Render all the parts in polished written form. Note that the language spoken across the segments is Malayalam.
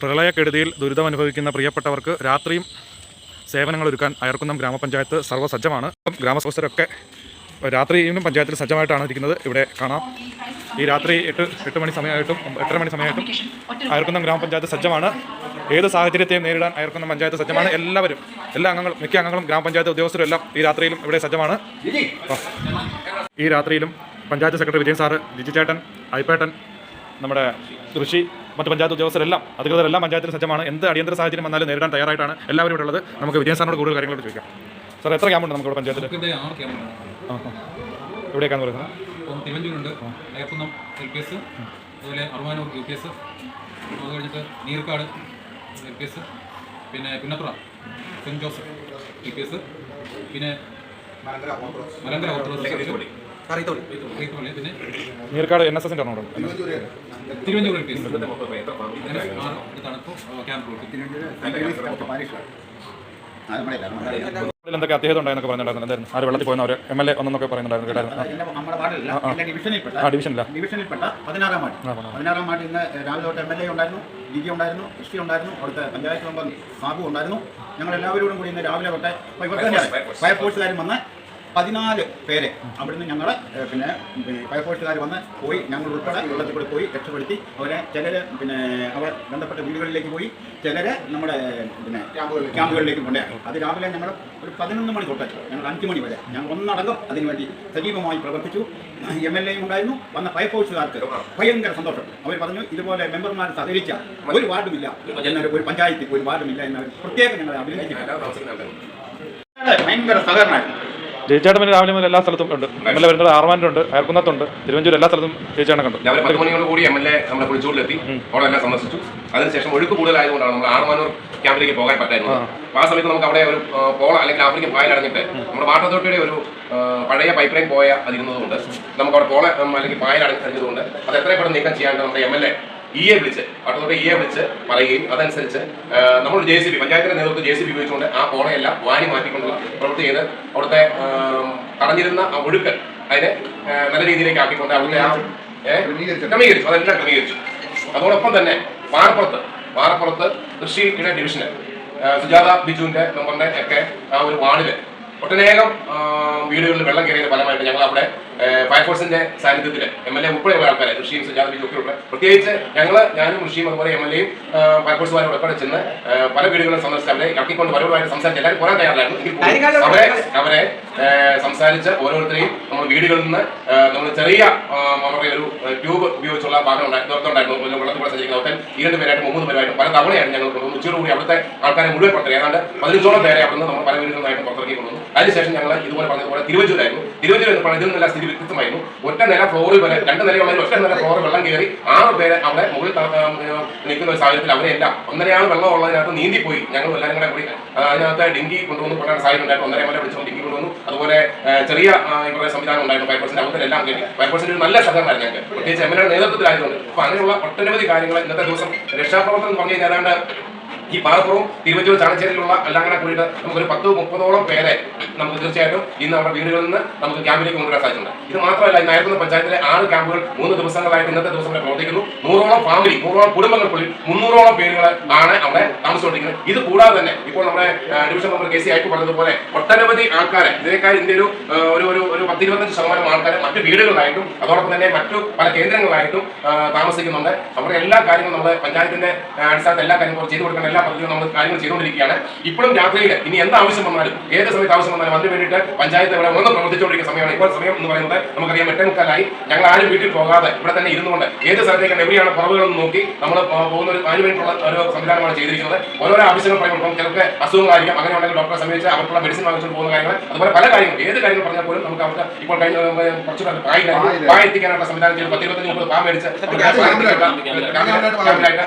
പ്രളയക്കെടുതിയിൽ ദുരിതമനുഭവിക്കുന്ന പ്രിയപ്പെട്ടവർക്ക് രാത്രിയും സേവനങ്ങളൊരുക്കാൻ അയർക്കുന്നം ഗ്രാമപഞ്ചായത്ത് സർവ്വസജ്ജമാണ്. ഗ്രാമസ്ഥരൊക്കെ രാത്രിയിലും പഞ്ചായത്തിൽ സജ്ജമായിട്ടാണ് ഇരിക്കുന്നത്. ഇവിടെ കാണാം. ഈ രാത്രി 8 മണി സമയമായിട്ടും 8:30 മണി സമയമായിട്ടും അയർക്കുന്നം ഗ്രാമപഞ്ചായത്ത് സജ്ജമാണ്. ഏത് സാഹചര്യത്തെയും നേരിടാൻ അയർക്കുന്നം പഞ്ചായത്ത് സജ്ജമാണ്. എല്ലാ അംഗങ്ങളും മിക്ക അംഗങ്ങളും ഗ്രാമപഞ്ചായത്ത് ഉദ്യോഗസ്ഥരും എല്ലാം ഈ രാത്രിയിലും ഇവിടെ സജ്ജമാണ്. ഈ രാത്രിയിലും പഞ്ചായത്ത് സെക്രട്ടറി വിജയൻ സാറ്, ജിജി ചേട്ടൻ, ഐപ്പേട്ടൻ, നമ്മുടെ കൃഷി, മറ്റ് പഞ്ചായത്ത് ഉദ്യോഗസ്ഥരെല്ലാം അധികൃതരെല്ലാം പഞ്ചായത്തിൽ സജ്ജമാണ്. എന്ത് അടിയന്തര സാഹചര്യം വന്നാലും നേരിടാൻ തയ്യാറായിട്ടാണ് എല്ലാവരും ഇവിടെ ഉള്ളത്. നമുക്ക് വിജയൻ സാറിനോട് കൂടുതൽ കാര്യങ്ങളോട് ചോദിക്കാം. സാർ, എത്ര ക്യാമ്പുണ്ട് നമുക്ക് ഇവിടെ പഞ്ചായത്തിൽ? എവിടെയൊക്കെയാണെന്ന് പറയുന്നത്? തിരുവഞ്ചൂരുണ്ട്, അയർക്കുന്നം LPS, അതുപോലെ അറുവാനൂർ UPS, അത് കഴിഞ്ഞിട്ട് നീർക്കാട് LPS, പിന്നെ പുന്നപ്ര സെൻറ്റ് ജോസഫ് LPS, പിന്നെ മലങ്കര ഓർത്തഡോക്സ്, പിന്നെ നീർക്കാട് NSSൻ്റെ ആണോ? തിരുവഞ്ചൂർ LPS. അടുത്താണ് ഇപ്പോൾ ക്യാമ്പ്. എന്തൊക്കെ അത്യാഹിതം ഉണ്ടായെന്നൊക്കെ പറഞ്ഞിട്ടുണ്ടായിരുന്നു. എന്തായിരുന്നു? ആര് വെള്ളത്തിൽ പോയെന്നവർ MLA ഒന്നൊക്കെ പറയുന്നുണ്ടായിരുന്നു. ഡിവിഷനിൽപ്പെട്ട 16-ാം വാർഡ് ഇന്ന് രാവിലെ തൊട്ട് MLA ഉണ്ടായിരുന്നു, DG ഉണ്ടായിരുന്നു, ST ഉണ്ടായിരുന്നു, അവിടുത്തെ പഞ്ചായത്ത് മെമ്പർ സാബു ഉണ്ടായിരുന്നു. ഞങ്ങൾ എല്ലാവരോടും കൂടി ഇന്ന് രാവിലെ തൊട്ട് ഫയർഫോഴ്സുകാരും വന്ന് 14 പേരെ അവിടുന്ന് ഞങ്ങൾ പിന്നെ ഫയർഫോഴ്സുകാർ വന്ന് പോയി, ഞങ്ങൾ ഉൾപ്പെടെ വെള്ളത്തിൽ കൂടി പോയി രക്ഷപ്പെടുത്തി. അവരെ ചിലർ അവർ ബന്ധപ്പെട്ട വീടുകളിലേക്ക് പോയി, ചിലർ നമ്മുടെ ക്യാമ്പുകളിലേക്ക് കൊണ്ടുപോയി. അത് രാവിലെ ഞങ്ങൾ ഒരു 11 മണി തൊട്ട് ഞങ്ങൾ 5 മണി വരെ ഞങ്ങൾ ഒന്നടങ്കം അതിനുവേണ്ടി സജീവമായി പ്രവർത്തിച്ചു. MLA ഉണ്ടായിരുന്നു. വന്ന ഫയർഫോഴ്സുകാർക്ക് ഭയങ്കര സന്തോഷം. അവർ പറഞ്ഞു, ഇതുപോലെ മെമ്പർമാർ സഹകരിച്ച ഒരു വാർഡുമില്ല എന്നൊരു പഞ്ചായത്തിൽ ഒരു വാർഡുമില്ല എന്നവർ പ്രത്യേകം ഞങ്ങളെ അഭിനന്ദിച്ചിട്ടുണ്ട്. ഭയങ്കര സഹകരണമായിരുന്നു. ജയിച്ചേട്ടൻ രാവിലെ മുതൽ എല്ലാ സ്ഥലത്തും ഉണ്ട്. MLA വരുന്നത് ആർമാനുണ്ട്, അയർക്കുന്നത്തുണ്ട്, തിരുവഞ്ചൂർ, എല്ലാ സ്ഥലത്തും ജയിച്ചേട്ടൻ കണ്ടു. രാവിലെ 10 മണിയോട് കൂടി MLA നമ്മുടെ കുളിച്ചൂരിലെത്തി അവിടെ എല്ലാം സന്ദർശിച്ചു. അതിനുശേഷം ഒഴുക്ക് കൂടുതലായതുകൊണ്ടാണ് നമ്മൾ ആർമാനൂർ ക്യാമ്പിലേക്ക് പോകാൻ പറ്റായിരുന്നത്. അപ്പോൾ ആ സമയത്ത് നമുക്ക് അവിടെ ഒരു പോള അല്ലെങ്കിൽ ആഫ്രിക്കൻ പായൽ അടഞ്ഞിട്ട് നമ്മുടെ വാട്ടർ അതോറിറ്റിയുടെ ഒരു പഴയ പൈപ്പ് ലൈൻ പോയ അതിരുന്നതുകൊണ്ട് നമുക്ക് അവിടെ പോള അല്ലെങ്കിൽ പായൽ അടഞ്ഞതുകൊണ്ട് അത് എത്രയും പെട്ടെന്ന് നീക്കം ചെയ്യാണ്ട് നമ്മുടെ MLA EA വിളിച്ച് പറയുകയും അതനുസരിച്ച് നമ്മൾ JCB പഞ്ചായത്തിന്റെ നേതൃത്വം JCB ഉപയോഗിച്ചുകൊണ്ട് ആ പോളയെല്ലാം വാരി മാറ്റിക്കൊണ്ടുള്ള പ്രവൃത്തി ചെയ്ത് അവിടുത്തെ തടഞ്ഞിരുന്ന ആ ഒഴുക്ക് അതിനെ നല്ല രീതിയിലേക്ക് ആക്കിക്കൊണ്ട് അവിടുത്തെ ആ ക്രമീകരിച്ചു, അതെല്ലാം ക്രമീകരിച്ചു. അതോടൊപ്പം തന്നെ പാറപ്പുറത്ത് കൃഷിയുടെ ഡിവിഷന് സുജാത ബിജുവിന്റെ മെമ്പറിന്റെ ഒക്കെ ആ ഒരു വാർഡില് ഒട്ടനേകം വീടുകളിൽ വെള്ളം കയറിയതിന്റെ ഫലമായിട്ട് ഞങ്ങൾ അവിടെ ഫയർഫോഴ്സിന്റെ സാന്നിധ്യത്തിൽ MLA ഉൾപ്പെടെയുള്ള ആൾക്കാരെ കൃഷിയും സുജാത ബിജു ഒക്കെ ഉൾപ്പെടെ പ്രത്യേകിച്ച് ഞാനും കൃഷിയും അതുപോലെ MLAയും ഫയർഫോഴ്സുമാരും ഉൾപ്പെടെ ചെന്ന് പല വീടുകളും സന്ദർശിച്ച് അവരെ ഇറക്കിക്കൊണ്ട് പലരുമായിട്ട് സംസാരിച്ച് എല്ലാവരും കുറെ തയ്യാറായിരുന്നു. അവരെ സംസാരിച്ച് ഓരോരുത്തരെയും നമ്മൾ വീടുകളിൽ നിന്ന് നമ്മൾ ചെറിയ അവരുടെ ഒരു ട്യൂബ് ഉപയോഗിച്ചുള്ള ഭാഗം ഉണ്ടായിരുന്നു. വെള്ളത്തിൽ കൂടെ സഞ്ചരിക്കുന്ന ഹോട്ടൽ 2 പേരായിട്ടും 3 പേരായിട്ടും പല തവണയാണ് ഞങ്ങൾ കൊണ്ടുവന്നു. ഉച്ചയോടുകൂടി അവിടുത്തെ ആൾക്കാരെ മുഴുവൻ പുറത്തിറങ്ങി ഏതാണ്ട് 15ഓളം പേരെ അവിടുന്ന് നമ്മൾ പല വീടുകളിലായിട്ടും പുറത്തിറക്കി കൊണ്ടുവന്നു. അതിനുശേഷം ഞങ്ങൾ ഇതുപോലെ പറഞ്ഞതുപോലെ തിരുവഞ്ചൂരായിരുന്നു. തിരുവഞ്ചൂർ എന്ന് പറഞ്ഞാൽ ഇതിൽ സ്ഥിതി വ്യത്യസ്തമായിരുന്നു. ഒറ്റ നില ഫ്ലോറിൽ വരെ 2 നിലയുള്ളതിൽ ഒറ്റ നില ഫ്ലോറിൽ വെള്ളം കയറി 6 പേരെ അവിടെ മുകളിൽ നിൽക്കുന്ന ഒരു സാഹചര്യത്തിൽ അവരെല്ലാം 1.5 വെള്ളം ഉള്ളതിനകത്ത് നീന്തിപ്പോയി. ഞങ്ങൾ എല്ലാവരും കൂടെ കൂടി അതിനകത്ത് ഡിങ്കി കൊണ്ടുവന്ന് കൊണ്ടാണ് സാഹചര്യം ഉണ്ടായിരുന്നു. 1.5 MLA വിളിച്ചുകൊണ്ട് ഡിങ്കി കൊണ്ടുവന്നു. അതുപോലെ ചെറിയ ഇവരുടെ സംവിധാനം ഉണ്ടായിരുന്നു. ഫയർഫോഴ്സിന്റെ അവരെല്ലാം കേട്ടി ഫയർഫോഴ്സിന്റെ ഒരു നല്ല സഹകരണമായിരുന്നു ഞങ്ങൾക്ക്, പ്രത്യേകിച്ച് MLA നേതൃത്വത്തിലായതുകൊണ്ട്. അപ്പൊ അങ്ങനെയുള്ള ഒട്ടനവധി കാര്യങ്ങൾ ഇന്നത്തെ ദിവസം രക്ഷാപ്രവർത്തനം എന്ന് പറഞ്ഞു കഴിഞ്ഞാൽ ഈ പാറപ്പുറവും തിരുവഞ്ചൂർ ചാണച്ചേരിയിലുള്ള എല്ലാം കൂടെ കൂടിയിട്ട് നമുക്കൊരു 10-30ഓളം പേരെ നമുക്ക് തീർച്ചയായിട്ടും ഇന്ന് നമ്മുടെ വീടുകളിൽ നിന്ന് നമുക്ക് ക്യാമ്പിലേക്ക് കൊണ്ടുവരാൻ സാധിച്ചിട്ടുണ്ട്. ഇത് മാത്രമല്ല, ഇന്ന് അയർക്കുന്ന പഞ്ചായത്തിലെ 6 ക്യാമ്പുകൾ 3 ദിവസങ്ങളായിട്ട് ഇന്നത്തെ ദിവസം വരെ പ്രവർത്തിക്കുന്നു. 100ഓളം ഫാമിലി, 100ഓളം കുടുംബങ്ങൾക്കുള്ളിൽ 300ഓളം പേരുകൾ ആണ് അവിടെ താമസിച്ചുകൊണ്ടിരിക്കുന്നത്. ഇത് കൂടാതെ തന്നെ ഇപ്പോൾ നമ്മുടെ ഡിവിഷൻ മെമ്പർ KC ആയിട്ട് പറഞ്ഞതുപോലെ ഒട്ടനവധി ആൾക്കാരെ ഇതിനേക്കാൾ ഇതിന്റെ ഒരു 10-25% ആൾക്കാരെ മറ്റു വീടുകളിലായിട്ടും അതോടൊപ്പം തന്നെ മറ്റു പല കേന്ദ്രങ്ങളിലായിട്ടും താമസിക്കുന്നുണ്ട്. അവരുടെ എല്ലാ കാര്യങ്ങളും നമ്മുടെ പഞ്ചായത്തിന്റെ അടിസ്ഥാനത്തിൽ എല്ലാ കാര്യങ്ങളും ചെയ്തു കൊടുക്കണം. പദ്ധതിയും നമ്മൾ കാര്യങ്ങൾ ചെയ്തുകൊണ്ടിരിക്കുകയാണ്. ഇപ്പോഴും രാത്രിയിൽ ഇനി എന്ത് ആവശ്യം വന്നാലും ഏത് സമയത്ത് ആവശ്യം വന്നാലും അതിന് വേണ്ടിയിട്ട് പഞ്ചായത്ത് ഇവിടെ ഒന്ന് പ്രവർത്തിച്ചുകൊണ്ടിരിക്കുന്ന സമയമാണ്. ഇപ്പോൾ സമയം എന്ന് പറയുന്നത് നമുക്കറിയാം 8:45. ഞങ്ങൾ ആരും വീട്ടിൽ പോകാതെ ഇവിടെ തന്നെ ഇരുന്നുകൊണ്ട് ഏത് സ്ഥലത്തേക്കാണ് എവിടെയാണ് കുറവുകളെന്ന് നോക്കി നമ്മൾ പോകുന്ന അതിന് വേണ്ടിയിട്ടുള്ള ഒരു സംവിധാനമാണ് ചെയ്തിരിക്കുന്നത്. ഓരോരോ ആവശ്യങ്ങൾ പറയുമ്പോൾ ചിലർക്ക് അസുഖങ്ങളായിരിക്കും, അങ്ങനെ ഉണ്ടെങ്കിൽ ഡോക്ടറെ സമീപിച്ച് അവർക്കുള്ള മെഡിസിൻ വാങ്ങിച്ചുകൊണ്ട് പോകുന്ന കാര്യങ്ങൾ, അതുപോലെ പല കാര്യങ്ങളും ഏത് കാര്യങ്ങൾ പറഞ്ഞാൽ പോലും നമുക്ക് അവർക്ക് ഇപ്പോൾ കഴിഞ്ഞ കുറച്ച് പായ എത്തിക്കാനുള്ള സംവിധാനം ചെയ്ത് 10-25-30 പാ മേടിച്ച്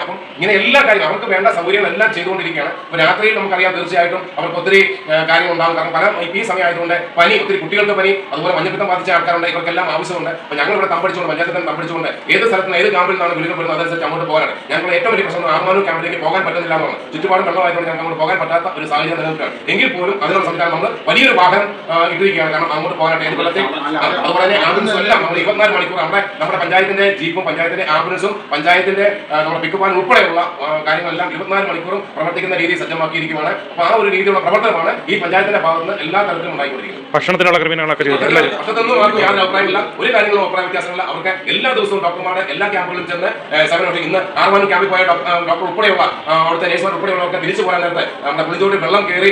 അപ്പം ഇങ്ങനെ എല്ലാ കാര്യങ്ങളും അവർക്ക് വേണ്ട സൗകര്യങ്ങൾ ചെയ്തുകൊണ്ടിരിക്കുകയാണ്. അപ്പോൾ രാത്രിയിൽ നമുക്കറിയാം തീർച്ചയായിട്ടും അവർക്ക് ഒത്തിരി കാര്യങ്ങൾ ഉണ്ടാകും. കാരണം പല ഈ സമയമായതുകൊണ്ട് പനി, ഒത്തിരി കുട്ടികൾക്ക് പനി, അതുപോലെ മഞ്ഞപ്പിത്തം ബാധിച്ച ആൾക്കാരുണ്ട്, ഇവർക്കെല്ലാം ആവശ്യമുണ്ട്. അപ്പോൾ ഞങ്ങൾ ഇവിടെ തമ്പടിച്ചുകൊണ്ട് പഞ്ചായത്തിൽ തന്നെ തമ്പടിച്ചുകൊണ്ട് ഏത് സ്ഥലത്തുനിന്ന് ഏത് ക്യാമ്പിൽ നിന്നാണ് വിളികൾ വരുന്നത് അതനുസരിച്ച് അങ്ങോട്ട് പോകാനാണ്. ഞങ്ങളുടെ ഏറ്റവും വലിയ പ്രശ്നം ആർമാനൂർ ക്യാമ്പിലേക്ക് പോകാൻ പറ്റുന്നില്ല എന്നാണ്. ചുറ്റുപാടും വെള്ളമായതുകൊണ്ട് ഞങ്ങൾക്ക് അങ്ങോട്ട് പോകാൻ പറ്റാത്ത ഒരു സാഹചര്യം നിലനിൽക്കുകയാണ്. എങ്കിൽ പോലും അതിനുള്ള സംവിധാനം നമ്മൾ വലിയൊരു വാഹനം ഇട്ടിരിക്കുകയാണ്. കാരണം അങ്ങോട്ട് പോകാനായിട്ട് അതുപോലെ തന്നെ ആംബുലൻസും എല്ലാം നമ്മൾ 24 മണിക്കൂർ നമ്മുടെ പഞ്ചായത്തിന്റെ ജീപ്പും പഞ്ചായത്തിന്റെ ആംബുലൻസും പഞ്ചായത്തിന്റെ നമ്മുടെ പിക്കുവാൻ ഉൾപ്പെടെയുള്ള കാര്യങ്ങളെല്ലാം 24 മണിക്കൂറും പ്രവർത്തിക്കുന്ന രീതി സജ്ജമാക്കിയിരിക്കുകയാണ്. അപ്പോൾ ആ ഒരു രീതിയിലുള്ള പ്രവർത്തനമാണ് ഈ പഞ്ചായത്തിന്റെ ഭാഗത്ത് നിന്ന് എല്ലാ തരത്തിലും ഉണ്ടായിക്കൊണ്ടിരിക്കുന്നത്. ഭക്ഷണത്തിനുള്ള ക്രമീകരണങ്ങളൊക്കെ ഭക്ഷണത്തൊന്നും ആർക്കും യാതൊരു അഭിപ്രായമില്ല, ഒരു കാര്യങ്ങളും അഭിപ്രായ വ്യത്യാസമില്ല. അവർക്ക് എല്ലാ ദിവസവും ഡോക്ടർമാരുടെ എല്ലാ ക്യാമ്പുകളിലും ചെന്ന് സേവനം. ഇന്ന് ആർമാനൂർ ക്യാമ്പിൽ പോയ ഡോക്ടർ ഉൾപ്പെടെയുള്ള അവിടുത്തെ നേഴ്സുമാർ ഉൾപ്പെടെയുള്ളവർക്ക് തിരിച്ചു പോകാൻ നേരത്തെ നമ്മുടെ പുളിത്തോട്ടിൽ വെള്ളം കയറി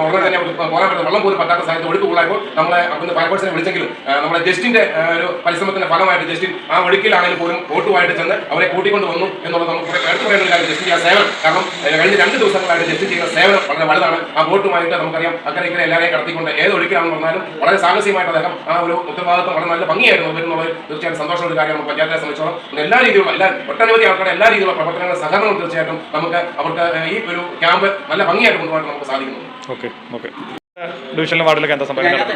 ഉടനെ തന്നെ പോകാൻ പറ്റുന്ന വെള്ളം പോലും പറ്റാത്ത സാഹചര്യം ഒഴുക്ക് കൂടായപ്പോൾ നമ്മളെ അവിടുന്ന് ഫയർഫോഴ്സിനെ വിളിച്ചെങ്കിലും നമ്മുടെ ജസ്റ്റിന്റെ ഒരു പരിശ്രമത്തിന്റെ ഫലമായിട്ട് ജസ്റ്റിൻ ആ ഒഴുക്കിലാണെങ്കിൽ പോലും ഓട്ടുമായിട്ട് ചെന്ന് അവരെ കൂട്ടിക്കൊണ്ട് വന്നു എന്നുള്ളത് നമുക്ക് എടുത്തു പറയേണ്ട കാര്യം. ജസ്റ്റിൻ ആ സേവനം, കാരണം കഴിഞ്ഞ 2 ദിവസങ്ങളായിട്ട് ജസ്റ്റിൻ ചെയ്യുന്ന സേവനം വളരെ വലുതാണ്. ആ ബോട്ടുമായിട്ട് നമുക്കറിയാം അക്കരെ ഇക്കരെ എല്ലാവരെയും കടത്തിക്കൊണ്ട് ഏത് ഒഴുക്കിലാണെന്ന് പറഞ്ഞാലും വളരെ സാഹസികമായിട്ട് അദ്ദേഹം ആ ഒരു ഉത്തരവാദിത്വം വളരെ നല്ല ഭംഗിയായിരുന്നു വരുന്നുള്ളത് തീർച്ചയായിട്ടും സന്തോഷമുള്ള ഒരു കാര്യമാണ്. പഞ്ചായത്തിനെ സംബന്ധിച്ചോളം എല്ലാ രീതിയിലുള്ള ഒട്ടനവധി ആൾക്കാരുടെ എല്ലാ രീതിയിലുള്ള പ്രവർത്തനങ്ങൾ സഹകരണം തീർച്ചയായിട്ടും നമുക്ക് അവർക്ക് ഈ ഒരു ക്യാമ്പ് നല്ല ഭംഗിയായിട്ട് കൊണ്ടുപോകാൻ നമുക്ക് സാധിക്കുന്നു. ഓക്കെ ഡിവിഷനിലെ വാർഡിലൊക്കെ എന്താ സംഭവിക്കുന്നത്?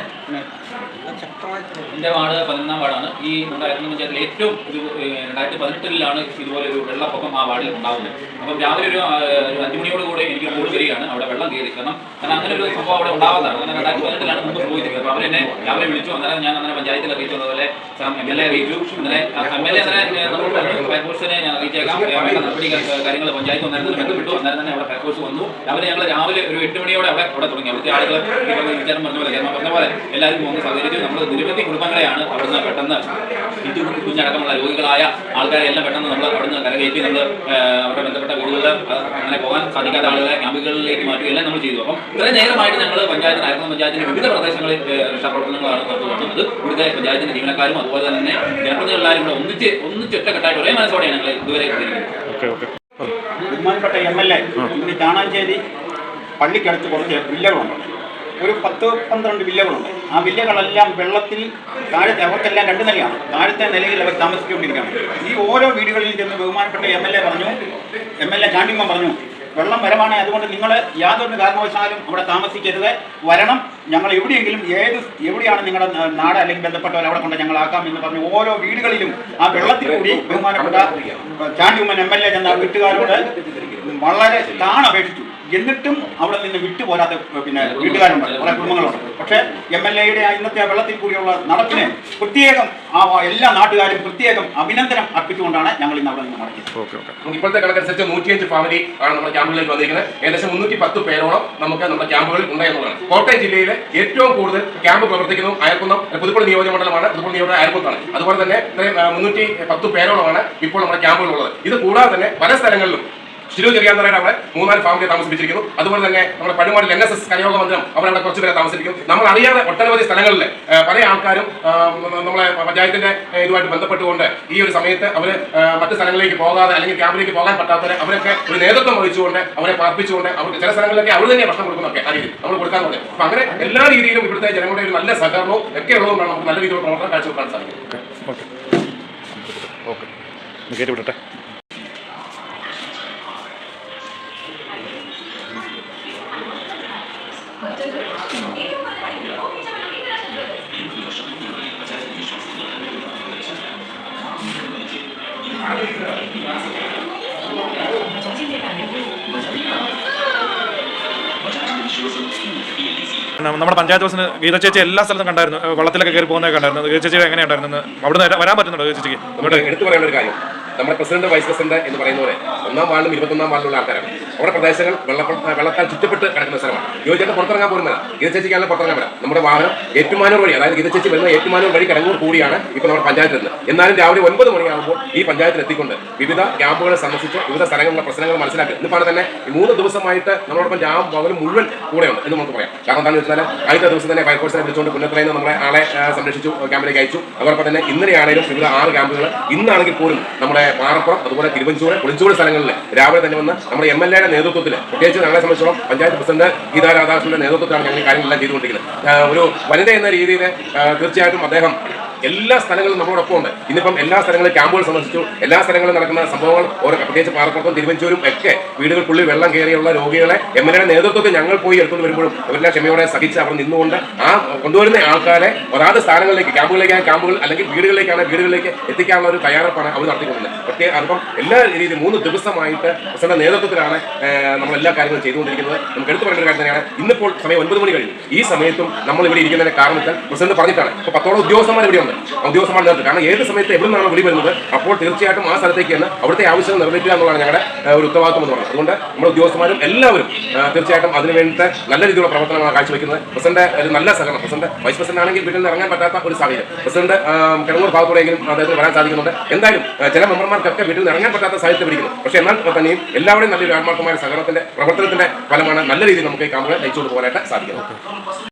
എൻ്റെ വാർഡ് 11-ാം വാർഡാണ്. ഈ നമ്മുടെ അയർക്കുന്നം പഞ്ചായത്തിൽ ഏറ്റവും 2018-ലാണ് ഇതുപോലെ ഒരു വെള്ളപ്പൊക്കം ആ വാർഡിൽ ഉണ്ടാകുന്നത്. അപ്പം രാവിലെ ഒരു 5 മണിയോട് കൂടെ എനിക്ക് കോൾ വരികയാണ് അവിടെ വെള്ളം കയറി. കാരണം അങ്ങനെ ഒരു സംഭവം അവിടെ ഉണ്ടാകുന്നതാണ്. കാരണം 2018-ലാണ് മുമ്പ് സംഭവിച്ചത്. അപ്പോൾ അവരെന്നെ രാവിലെ വിളിച്ചു. അന്നേരം ഞാൻ അങ്ങനെ പഞ്ചായത്തിൽ അറിയിച്ചു, അതുപോലെ MLA അറിയിച്ചു. അന്നേരം MLA നമ്മൾ ഫയർഫോഴ്സിനെ ഞാൻ അറിയിച്ചേക്കാം, വേണ്ട നടപടി കാര്യങ്ങൾ പഞ്ചായത്ത് വന്നായിരുന്നു ബന്ധപ്പെട്ടു. അന്നേരം തന്നെ അവിടെ ഫയർഫോഴ്സ് വന്നു. രാവിലെ ഒരു 8 മണിയോടെ അവിടെ തുടങ്ങി. അവിടുത്തെ ആളുകൾ വിചാരം പറഞ്ഞ പോലെ പറഞ്ഞ പോലെ എല്ലാവരും വന്ന് സഹകരിച്ചു. നമ്മൾ നിരവധി കുടുംബങ്ങളെയാണ് അവിടുന്ന് പെട്ടെന്ന് കുഞ്ഞടക്കമുള്ള രോഗികളായ ആൾക്കാരെ എല്ലാം പെട്ടെന്ന് നമ്മൾ അവിടുന്ന് കരകയറ്റി നമ്മൾ അവരുടെ ബന്ധപ്പെട്ട വീടുകളിൽ അങ്ങനെ പോകാൻ സാധിക്കാത്ത ആളുകളെ ക്യാമ്പുകളിലേക്ക് മാറ്റുകയെല്ലാം നമ്മൾ ചെയ്തു. അപ്പം ഇത്രയും നേരമായിട്ട് ഞങ്ങൾ അയർക്കുന്നം പഞ്ചായത്തിന്റെ വിവിധ പ്രദേശങ്ങളിൽ രക്ഷാപ്രവർത്തനങ്ങളാണ് നടത്തുന്നത്. ഇവിടുത്തെ പഞ്ചായത്തിന്റെ ജീവനക്കാരും അതുപോലെ തന്നെ ജനപ്രതിനിധികളെല്ലാവരും കൂടെ ഒന്നിച്ചൊറ്റക്കെട്ടായിട്ട് ഒരേ മനസ്സോടെയാണ് ഞങ്ങൾ ഇതുവരെ ചെയ്തിരിക്കുന്നത്. ബഹുമാനപ്പെട്ട MLA ഇന്ന് ചാണാഞ്ചേരി പള്ളിക്കടുത്ത് കുറച്ച് വില്ലകളുണ്ട്. ഒരു 10-12 വില്ലകളുണ്ട്. ആ വില്ലകളെല്ലാം വെള്ളത്തിൽ താഴത്തെ അവർക്കെല്ലാം 2 നിലയാണ്. താഴത്തെ നിലയിൽ അവർ താമസിച്ചുകൊണ്ടിരിക്കുകയാണ്. ഈ ഓരോ വീടുകളിൽ ചെന്ന് ബഹുമാനപ്പെട്ട MLA ചാണ്ടിമ്മ പറഞ്ഞു, വെള്ളം വരമാണ്, അതുകൊണ്ട് നിങ്ങൾ യാതൊരു കാരണവശാലും അവിടെ താമസിക്കരുത്, വരണം, ഞങ്ങൾ എവിടെയെങ്കിലും എവിടെയാണ് നിങ്ങളുടെ നാട് അല്ലെങ്കിൽ ബന്ധപ്പെട്ടവർ അവിടെ കൊണ്ട് ഞങ്ങളാക്കാം എന്ന് പറഞ്ഞ് ഓരോ വീടുകളിലും ആ വെള്ളത്തിൽ കൂടി ബഹുമാനപ്പെട്ട ചാണ്ടിമ്മൻ MLA ചെന്ന വീട്ടുകാരോട് വളരെ അപേക്ഷിച്ചു. എന്നിട്ടും അവിടെ നിന്ന് വിട്ടുപോരാത്ത വീട്ടുകാരുണ്ട്, കുറെ കുടുംബങ്ങളുണ്ട്. പക്ഷേ MLAയുടെ ഇന്നത്തെ വെള്ളത്തിൽ കൂടിയുള്ള നടപ്പിന് പ്രത്യേകം എല്ലാ നാട്ടുകാരും പ്രത്യേകം അഭിനന്ദനം അർപ്പിച്ചുകൊണ്ടാണ് ഞങ്ങൾ ഇന്ന് അവിടെ നിന്ന് മടങ്ങിയത്. ഇപ്പോഴത്തെ കണക്കനുസരിച്ച് 105 ഫാമിലി ആണ് നമ്മുടെ ക്യാമ്പുകളിലേക്ക് വന്നിരിക്കുന്നത്. ഏകദേശം 310 പേരോളം നമുക്ക് നമ്മുടെ ക്യാമ്പുകളിൽ ഉണ്ടായെന്നുള്ളതാണ്. കോട്ടയം ജില്ലയിലെ ഏറ്റവും കൂടുതൽ ക്യാമ്പ് പ്രവർത്തിക്കുന്നു അയർക്കുന്നം പുതുപ്പള്ളി നിയോജകമണ്ഡലമാണ്. പുതുപ്പള്ളി നിയോജക അയർക്കുന്നതാണ്. അതുപോലെ തന്നെ 310 പേരോളമാണ് ഇപ്പോൾ നമ്മുടെ ക്യാമ്പുകളുള്ളത്. ഇത് കൂടാതെ തന്നെ പല സ്ഥലങ്ങളിലും ചെറിയാന്തരായിട്ട് അവിടെ 3-4 ഫാമിലിയെ താമസിപ്പിച്ചിരിക്കുന്നു. അതുപോലെ തന്നെ നമ്മുടെ പടിമാടിൽ NSS കരയോഗ മന്ദിരം അവരവിടെ കുറച്ച് പേരെ താമസിപ്പിക്കും. നമ്മൾ അറിയാതെ ഒട്ടനവധി സ്ഥലങ്ങളിൽ പല ആൾക്കാരും നമ്മളെ പഞ്ചായത്തിന്റെ ഇതുമായിട്ട് ബന്ധപ്പെട്ടുകൊണ്ട് ഈ ഒരു സമയത്ത് അവർ മറ്റു സ്ഥലങ്ങളിലേക്ക് പോകാതെ അല്ലെങ്കിൽ ക്യാമ്പിലേക്ക് പോകാൻ പറ്റാത്തവരെ അവരൊക്കെ ഒരു നേതൃത്വം വഹിച്ചുകൊണ്ട് അവരെ പാർപ്പിച്ചുകൊണ്ട് അവർക്ക് ചില സ്ഥലങ്ങളിലൊക്കെ അവർ തന്നെ ഭക്ഷണം കൊടുക്കുന്നൊക്കെ ആ രീതി നമ്മൾ കൊടുക്കാൻ തുടങ്ങി. അപ്പം അങ്ങനെ എല്ലാ രീതിയിലും ഇവിടുത്തെ ജനങ്ങളുടെ ഒരു നല്ല സഹകരണവും ഒക്കെ ഉള്ളതുകൊണ്ടാണ് നമുക്ക് നല്ല രീതിയിലുള്ള പ്രവർത്തനം കാഴ്ചവെക്കാൻ സാധിക്കും. വിടട്ടെ. നമ്മുടെ പഞ്ചായത്ത് ബസ്സിന് ഗീത ചേച്ചി എല്ലാ സ്ഥലത്തും കണ്ടായിരുന്നു, വെള്ളത്തിലൊക്കെ കയറി പോകുന്നതൊക്കെ കണ്ടായിരുന്നു. ഗീത ചേച്ചി എങ്ങനെയുണ്ടായിരുന്നു? അവിടെ വരാൻ പറ്റുന്നുണ്ടോ ഗീത ചേച്ചിക്ക്? എടുത്തു പറയേണ്ട ഒരു കാര്യം, നമ്മുടെ പ്രസിഡന്റ് വൈസ് പ്രസിഡന്റ് എന്ന് പറയുന്ന പോലെ 1-ാം വാർഡിലും 21-ാം വാർഡിലുള്ള ആൾക്കാരാണ്. അവിടെ പ്രദേശങ്ങൾ വെള്ളത്താൽ ചുറ്റപ്പെട്ട് കിടക്കുന്ന സ്ഥലമാണ്. ഗീതച്ചേട്ടൻ പുറത്തിറങ്ങാൻ പോലും വരാം, ഗീത ചേച്ചിക്കാണെങ്കിൽ പുറത്തിറങ്ങാൻ വരാം. നമ്മുടെ വാഹനം ഏറ്റുമാനൂർ വഴി, അതായത് ഗീത ചേച്ചി വരുന്ന ഏറ്റുമാനൂർ വഴി കടങ്ങൂർ കൂടിയാണ് ഇപ്പോൾ നമ്മുടെ പഞ്ചായത്തിൽ നിന്ന്. എന്നാലും രാവിലെ 9 മണിയാകുമ്പോൾ ഈ പഞ്ചായത്തിൽ എത്തിക്കൊണ്ട് വിവിധ ക്യാമ്പുകളെ സന്ദർശിച്ച് വിവിധ സ്ഥലങ്ങളിലെ പ്രശ്നങ്ങൾ മനസ്സിലാക്കി. ഇന്നിപ്പാണ് തന്നെ 3 ദിവസമായിട്ട് നമ്മളോടൊപ്പം പകലും മുഴുവൻ കൂടെയുണ്ട് എന്ന് നമുക്ക് പറയാം. കാരണം എന്താണെന്ന് വെച്ചാൽ ആദ്യത്തെ ദിവസം തന്നെ ഫയർഫോഴ്സിനെ വിളിച്ചുകൊണ്ട് പുന്നത്രയിൽ നിന്ന് നമ്മളെ ആളെ സംരക്ഷിച്ചു, ക്യാമ്പിലേക്ക് അയച്ചു. അതോടൊപ്പം തന്നെ ഇന്നലെയാണെങ്കിലും വിവിധ 6 ക്യാമ്പുകൾ, ഇന്നാണെങ്കിൽ പോലും നമ്മുടെ പാറപ്പുറം അതുപോലെ തിരുവഞ്ചൂർ ഒളിച്ചൂട് സ്ഥലങ്ങളിൽ രാവിലെ തന്നെ വന്ന് നമ്മുടെ MLAയുടെ നേതൃത്വത്തിൽ, പ്രത്യേകിച്ച് ഞങ്ങളെ സംബന്ധിച്ചോളം പഞ്ചായത്ത് പ്രസിഡന്റ് ഗീതാ രാധാകൃഷ്ണന്റെ നേതൃത്വത്തിലാണ് ഞങ്ങൾ കാര്യങ്ങളെല്ലാം ചെയ്തുകൊണ്ടിരിക്കുന്നത്. ഒരു വനിത എന്ന രീതിയിൽ തീർച്ചയായിട്ടും അദ്ദേഹം എല്ലാ സ്ഥലങ്ങളും നമ്മളോടൊപ്പം ഉണ്ട്. ഇന്നിപ്പം എല്ലാ സ്ഥലങ്ങളും ക്യാമ്പുകൾ സന്ദർശിച്ചു, എല്ലാ സ്ഥലങ്ങളിലും നടക്കുന്ന സംഭവങ്ങൾ ഓരോ പ്രത്യേകിച്ച് പാറപ്പുറത്തും തിരുവഞ്ചൂരും ഒക്കെ വീടുകൾക്കുള്ളിൽ വെള്ളം കയറിയുള്ള രോഗികളെ MLA നേതൃത്വത്തിൽ ഞങ്ങൾ പോയി എടുത്തുകൊണ്ട് വരുമ്പോഴും ഇവരെല്ലാം ക്ഷമയോടെ സഹിച്ച് അവർ നിന്നുകൊണ്ട് ആ കൊണ്ടുവരുന്ന ആൾക്കാരെ ഒരാത് സ്ഥാനങ്ങളിലേക്ക് ക്യാമ്പുകളിലേക്കാണ് ക്യാമ്പുകൾ അല്ലെങ്കിൽ വീടുകളിലേക്ക് എത്തിക്കാനുള്ള ഒരു തയ്യാറെടുപ്പാണ് അവർ നടത്തിക്കൊണ്ടിരുന്നത്. പ്രത്യേക അതിപ്പം എല്ലാ രീതിയിലും 3 ദിവസമായിട്ട് പ്രസിഡന്റ് നേതൃത്വത്തിലാണ് നമ്മൾ എല്ലാ കാര്യങ്ങളും ചെയ്തുകൊണ്ടിരിക്കുന്നത്. നമുക്ക് എടുത്തു പറയേണ്ട ഒരു കാര്യം തന്നെയാണ്. ഇന്നിപ്പോൾ സമയം 9 മണി കഴിഞ്ഞു. ഈ സമയത്തും നമ്മൾ ഇവിടെ ഇരിക്കുന്നതിന്റെ കാരണത്താൽ പ്രസിഡന്റ് പറഞ്ഞിട്ടാണ് ഇപ്പോൾ 10ഓളം ഉദ്യോഗസ്ഥന്മാർ ഇവിടെയുണ്ട്. ഉദ്യോഗസ്ഥന്മാർ നേതൃത്വം കാരണം ഏത് സമയത്ത് എവിടെ നിന്നാണ് വിളി വരുന്നത് അപ്പോൾ തീർച്ചയായിട്ടും ആ സ്ഥലത്തേക്ക് തന്നെ അവിടുത്തെ ആവശ്യം നിറവേറ്റുക എന്നുള്ളതാണ് ഞങ്ങളുടെ ഒരു ഉത്തരവാദിത്വം എന്ന് പറയുന്നത്. അതുകൊണ്ട് നമ്മുടെ ഉദ്യോഗസ്ഥന്മാരും എല്ലാവരും തീർച്ചയായിട്ടും അതിന് വേണ്ടിയിട്ട് നല്ല രീതിയിലുള്ള പ്രവർത്തനമാണ് കാഴ്ചവെക്കുന്നത്. പ്രസിഡന്റ് ഒരു നല്ല സഹകരണം. പ്രസിഡന്റ് വൈസ് പ്രസിഡന്റ് ആണെങ്കിൽ വീട്ടിൽ നിന്ന് ഇറങ്ങാൻ പറ്റാത്ത ഒരു സാഹചര്യം. പ്രസിഡന്റ് കിടങ്ങൂർ ഭാഗത്തോടെയെങ്കിലും അദ്ദേഹത്തിന് വരാൻ സാധിക്കുന്നുണ്ട്. എന്തായാലും ചില മെമ്പർമാർക്കൊക്കെ വീട്ടിൽ നിന്ന് ഇറങ്ങാൻ പറ്റാത്ത സാഹചര്യം പിടിക്കുന്നു. പക്ഷേ എന്നാൽ തന്നെയും എല്ലാവരുടെയും നല്ലൊരു ആത്മാർത്ഥമായ സഹകരണത്തിന്റെ പ്രവർത്തനത്തിന്റെ ഫലമാണ് നല്ല രീതിയിൽ നമുക്ക് ഈ കാമ്പുകളെ നയിച്ചുകൊണ്ട് പോകാനായിട്ട് സാധിക്കുന്നത്.